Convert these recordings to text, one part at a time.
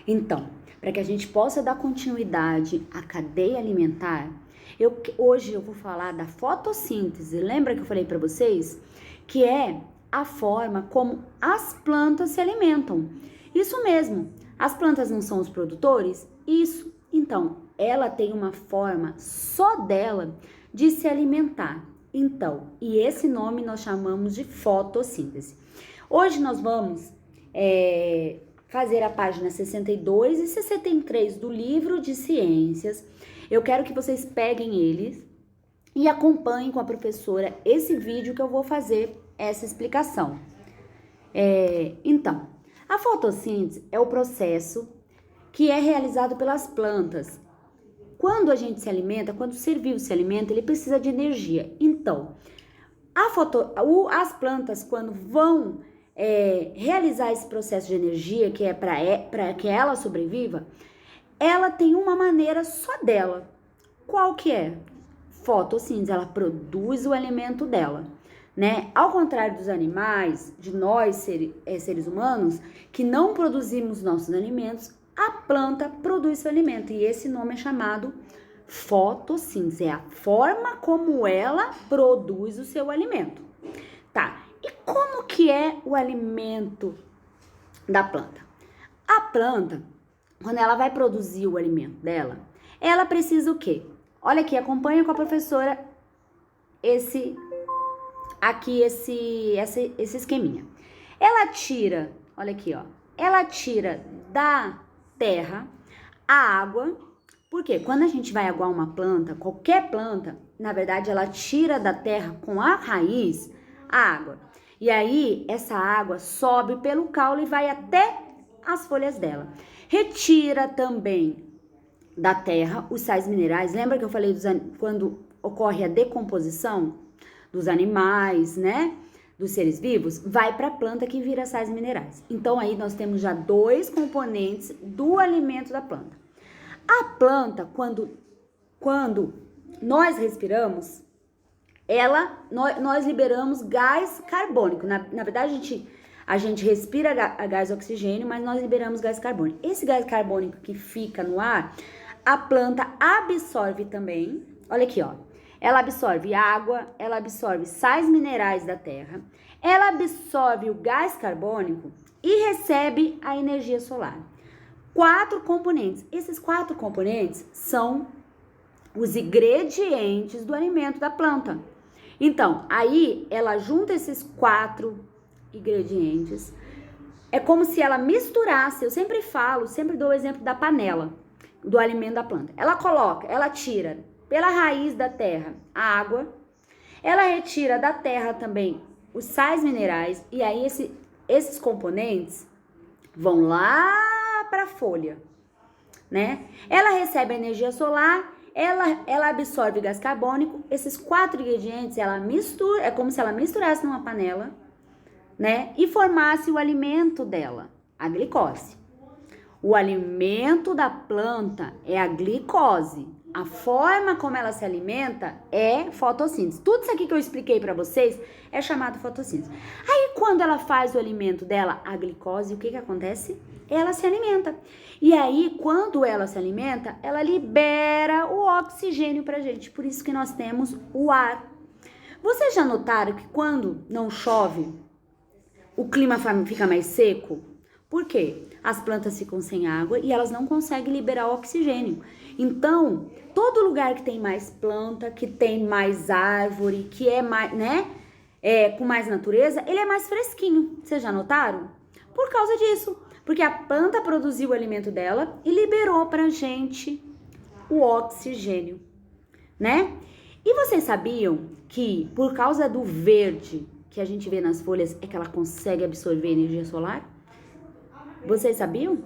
Então, para que a gente possa dar continuidade à cadeia alimentar, hoje eu vou falar da fotossíntese. Lembra que eu falei para vocês? Que é a forma como as plantas se alimentam. Isso mesmo, as plantas não são os produtores? Isso. Então, ela tem uma forma só dela de se alimentar. Então, e esse nome nós chamamos de fotossíntese. Hoje nós vamos fazer a página 62 e 63 do livro de ciências. Eu quero que vocês peguem eles e acompanhem com a professora esse vídeo que eu vou fazer essa explicação. Então, a fotossíntese é o processo que é realizado pelas plantas. Quando a gente se alimenta, quando o ser vivo se alimenta, ele precisa de energia. Então, as plantas, quando vão realizar esse processo de energia, que é para que ela sobreviva, ela tem uma maneira só dela. Qual que é? Fotossíntese, ela produz o alimento dela, né? Ao contrário dos animais, de nós seres humanos, que não produzimos nossos alimentos, a planta produz seu alimento e esse nome é chamado fotossíntese, é a forma como ela produz o seu alimento. Tá, e como que é o alimento da planta? A planta, quando ela vai produzir o alimento dela, ela precisa o quê? Olha aqui, acompanha com a professora esse esqueminha. Ela tira, olha aqui, ó. Ela tira da terra a água, porque quando a gente vai aguar uma planta, qualquer planta, na verdade ela tira da terra com a raiz a água. E aí essa água sobe pelo caule e vai até as folhas dela. Retira também da terra os sais minerais. Lembra que eu falei quando ocorre a decomposição dos animais, né? Dos seres vivos, vai para a planta que vira sais minerais. Então aí nós temos já dois componentes do alimento da planta. A planta, quando nós respiramos, nós liberamos gás carbônico. Na verdade, a gente respira gás oxigênio, mas nós liberamos gás carbônico. Esse gás carbônico que fica no ar, a planta absorve também. Olha aqui, ó. Ela absorve água, ela absorve sais minerais da terra, ela absorve o gás carbônico e recebe a energia solar. 4 componentes. Esses 4 componentes são os ingredientes do alimento da planta. Então, aí ela junta esses 4 ingredientes. É como se ela misturasse, eu sempre dou o exemplo da panela do alimento da planta. Ela tira pela raiz da terra a água, ela retira da terra também os sais minerais, e aí esses componentes vão lá para a folha, né? Ela recebe a energia solar, ela absorve gás carbônico, esses 4 ingredientes ela mistura, é como se ela misturasse numa panela, né? E formasse o alimento dela, a glicose. O alimento da planta é a glicose. A forma como ela se alimenta é fotossíntese. Tudo isso aqui que eu expliquei para vocês é chamado fotossíntese. Aí, quando ela faz o alimento dela, a glicose, o que acontece? Ela se alimenta. E aí, quando ela se alimenta, ela libera o oxigênio pra gente. Por isso que nós temos o ar. Vocês já notaram que quando não chove, o clima fica mais seco? Por quê? As plantas ficam sem água e elas não conseguem liberar o oxigênio. Então, todo lugar que tem mais planta, que tem mais árvore, que é mais, né, com mais natureza, ele é mais fresquinho. Vocês já notaram? Por causa disso. Porque a planta produziu o alimento dela e liberou pra gente o oxigênio, né? E vocês sabiam que por causa do verde que a gente vê nas folhas é que ela consegue absorver energia solar? Vocês sabiam?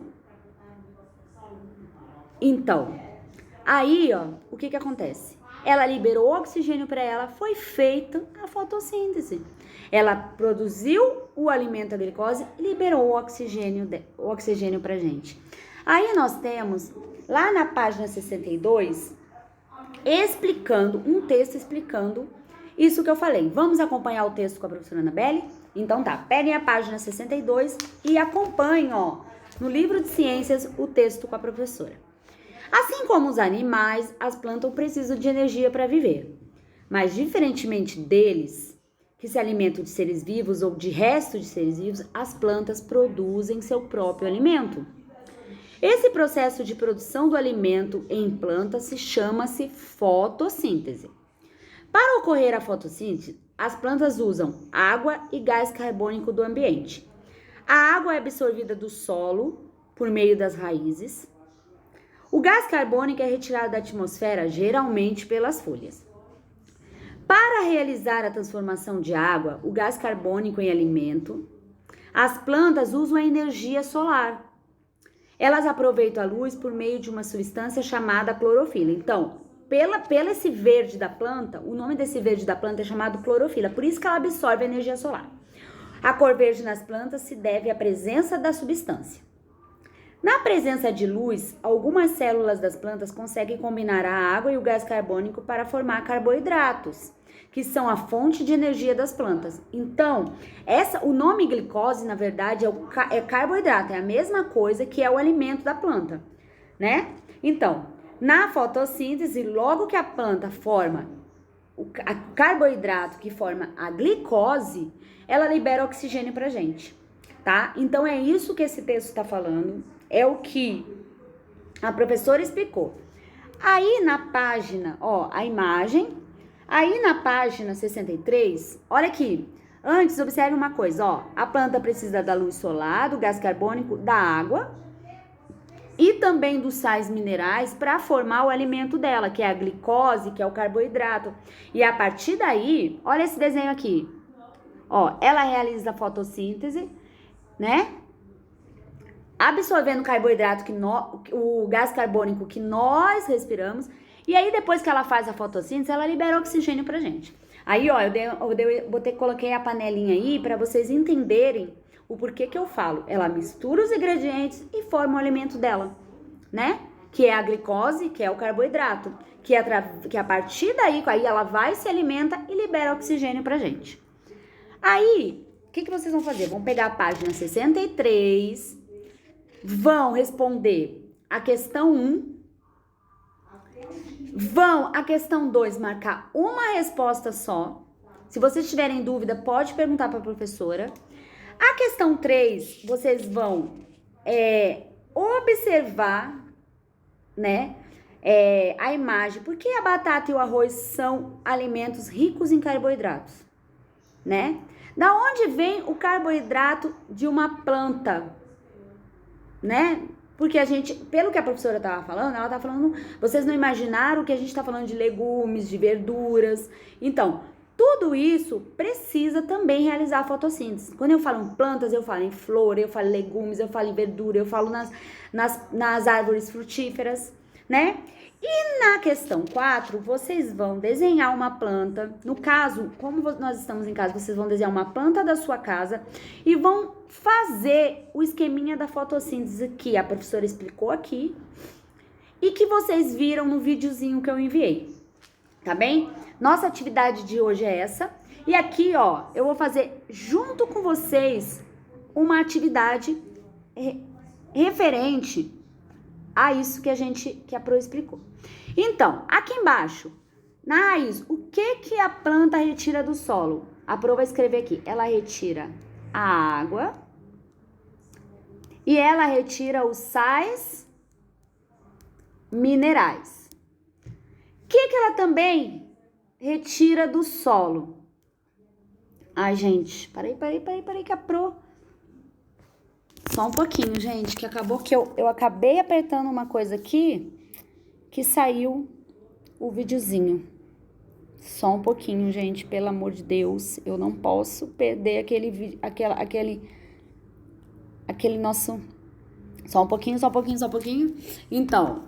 Então, aí, ó, o que acontece? Ela liberou oxigênio para ela, foi feita a fotossíntese. Ela produziu o alimento, a glicose, e liberou o oxigênio pra gente. Aí nós temos, lá na página 62, um texto explicando isso que eu falei. Vamos acompanhar o texto com a professora Anabelle? Então tá, peguem a página 62 e acompanhem, ó, no livro de ciências o texto com a professora. Assim como os animais, as plantas precisam de energia para viver. Mas, diferentemente deles, que se alimentam de seres vivos ou de resto de seres vivos, as plantas produzem seu próprio alimento. Esse processo de produção do alimento em plantas chama-se fotossíntese. Para ocorrer a fotossíntese, as plantas usam água e gás carbônico do ambiente. A água é absorvida do solo por meio das raízes. O gás carbônico é retirado da atmosfera, geralmente pelas folhas. Para realizar a transformação de água, o gás carbônico em alimento, as plantas usam a energia solar. Elas aproveitam a luz por meio de uma substância chamada clorofila. Então, pelo esse verde da planta, o nome desse verde da planta é chamado clorofila, por isso que ela absorve a energia solar. A cor verde nas plantas se deve à presença da substância. Na presença de luz, algumas células das plantas conseguem combinar a água e o gás carbônico para formar carboidratos, que são a fonte de energia das plantas. Então, o nome glicose, na verdade, é carboidrato, é a mesma coisa que é o alimento da planta, né? Então, na fotossíntese, logo que a planta forma o carboidrato que forma a glicose, ela libera oxigênio pra gente, tá? Então, é isso que esse texto está falando, é o que a professora explicou. Aí, na página, ó, a imagem... Aí na página 63, olha aqui, antes observe uma coisa, ó, a planta precisa da luz solar, do gás carbônico, da água e também dos sais minerais para formar o alimento dela, que é a glicose, que é o carboidrato. E a partir daí, olha esse desenho aqui, ó, ela realiza a fotossíntese, né? Absorvendo o carboidrato, o gás carbônico que nós respiramos. E aí, depois que ela faz a fotossíntese, ela libera oxigênio pra gente. Aí, ó, coloquei a panelinha aí pra vocês entenderem o porquê que eu falo. Ela mistura os ingredientes e forma o alimento dela, né? Que é a glicose, que é o carboidrato. Que a partir daí, aí ela vai, se alimenta e libera oxigênio pra gente. Aí, o que vocês vão fazer? Vão pegar a página 63, vão responder a questão 1, vão a questão 2 marcar uma resposta só. Se vocês tiverem dúvida, pode perguntar para a professora. A questão 3, vocês vão observar, né, a imagem. Por que a batata e o arroz são alimentos ricos em carboidratos, né? Da onde vem o carboidrato de uma planta, né? Porque pelo que a professora estava falando, ela estava falando, vocês não imaginaram que a gente está falando de legumes, de verduras. Então, tudo isso precisa também realizar a fotossíntese. Quando eu falo em plantas, eu falo em flor, eu falo em legumes, eu falo em verdura, eu falo nas árvores frutíferas, né? E na questão 4, vocês vão desenhar uma planta. No caso, como nós estamos em casa, vocês vão desenhar uma planta da sua casa e vão fazer o esqueminha da fotossíntese que a professora explicou aqui e que vocês viram no videozinho que eu enviei, tá bem? Nossa atividade de hoje é essa. E aqui, ó, eu vou fazer junto com vocês uma atividade referente a isso que a Pro explicou. Então, aqui embaixo, na raiz, o que a planta retira do solo? A Pro vai escrever aqui, ela retira a água e ela retira os sais minerais. O que ela também retira do solo? Ai, gente, parei, que a Pro... Só um pouquinho, gente, que acabou que eu acabei apertando uma coisa aqui que saiu o videozinho. Só um pouquinho, gente, pelo amor de Deus. Eu não posso perder aquele nosso... Só um pouquinho. Então,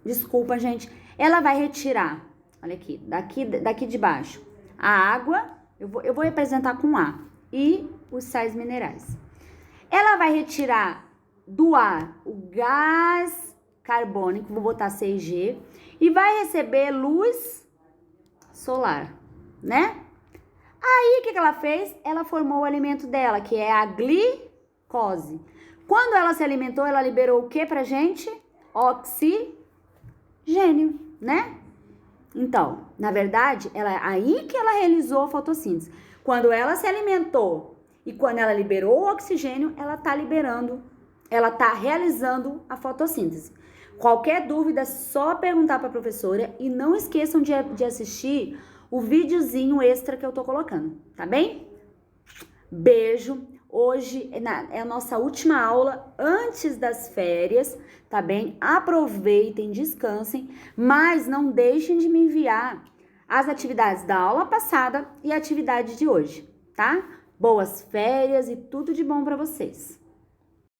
desculpa, gente. Ela vai retirar, olha aqui, daqui de baixo, a água, eu vou representar com A, e os sais minerais. Ela vai retirar do ar o gás carbônico, vou botar 6G, e vai receber luz solar, né? Aí, o que ela fez? Ela formou o alimento dela, que é a glicose. Quando ela se alimentou, ela liberou o que pra gente? Oxigênio, né? Então, na verdade, aí que ela realizou a fotossíntese. Quando ela se alimentou e quando ela liberou o oxigênio, ela tá realizando a fotossíntese. Qualquer dúvida, é só perguntar para a professora e não esqueçam de assistir o videozinho extra que eu tô colocando, tá bem? Beijo. Hoje é a nossa última aula antes das férias, tá bem? Aproveitem, descansem, mas não deixem de me enviar as atividades da aula passada e a atividade de hoje, tá? Boas férias e tudo de bom para vocês.